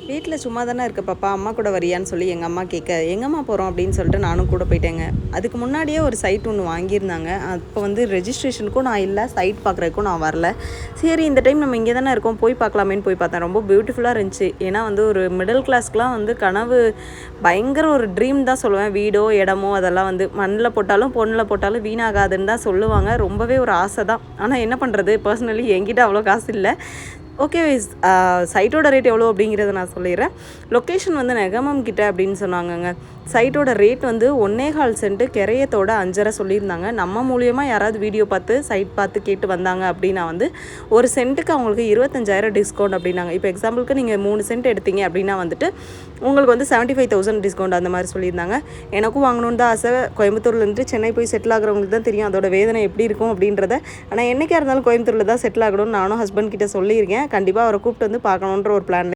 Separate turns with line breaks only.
வீட்டில் சும்மா தானே இருக்க பாப்பா, அம்மா கூட வரியான்னு சொல்லி எங்கள் அம்மா கேட்க, எங்கம்மா போகிறோம் அப்படின்னு சொல்லிட்டு நானும் கூட போயிட்டேங்க. அதுக்கு முன்னாடியே ஒரு சைட் ஒன்று வாங்கியிருந்தாங்க. அப்போ வந்து ரெஜிஸ்ட்ரேஷனுக்கும் நான் இல்லை, சைட் பார்க்குறதுக்கும் நான் வரல. சரி இந்த டைம் நம்ம இங்கே தானே இருக்கோம், போய் பார்க்கலாமேன்னு போய் பார்த்தேன். ரொம்ப பியூட்டிஃபுல்லாக இருந்துச்சு. ஏன்னா வந்து ஒரு மிடில் கிளாஸ்க்குலாம் வந்து கனவு பயங்கர ஒரு ட்ரீம் தான் சொல்லுவேன். வீடோ இடமோ அதெல்லாம் வந்து மண்ணில் போட்டாலும் பொண்ணில் போட்டாலும் வீணாகாதுன்னு தான் சொல்லுவாங்க. ரொம்பவே ஒரு ஆசை தான். ஆனால் என்ன பண்ணுறது, பர்சனலி என்கிட்ட அவ்வளோ காசு இல்லை. ஓகே, சைட்டோட ரேட் எவ்வளோ அப்படிங்கிறத நான் சொல்லிடுறேன். லொக்கேஷன் வந்து நெகமம் கிட்ட அப்படின்னு சொன்னாங்கங்க. சைட்டோட ரேட் வந்து 1.25 சென்ட்டு, கிரையத்தோட 5.5 சொல்லியிருந்தாங்க. நம்ம மூலியமாக யாராவது வீடியோ பார்த்து சைட் பார்த்து கேட்டு வந்தாங்க அப்படின்னா வந்து ஒரு சென்ட்டுக்கு அவங்களுக்கு 25,000 டிஸ்கவுண்ட் அப்படின்னாங்க. இப்போ எக்ஸாம்பிளுக்கு நீங்கள் 3 சென்ட் எடுத்தீங்க அப்படின்னா வந்துட்டு உங்களுக்கு வந்து 75,000 டிஸ்கவுண்ட் அந்த மாதிரி சொல்லியிருந்தாங்க. எனக்கும் வாங்கணுன்னு தான் ஆசை. கோயம்புத்தூர்லேருந்து சென்னை போய் செட்டில் ஆகிறவங்களுக்கு தான் தெரியும் அதோட வேதனை எப்படி இருக்கும் அப்படின்றத. ஆனால் என்றைக்கா இருந்தாலும் கோயம்புத்தூரில் தான் செட்டில் ஆகணும்னு நானும் ஹஸ்பண்ட் கிட்ட சொல்லியிருக்கேன். கண்டிப்பாக அவரை கூப்பிட்டு வந்து பார்க்கணுன்ற ஒரு பிளான்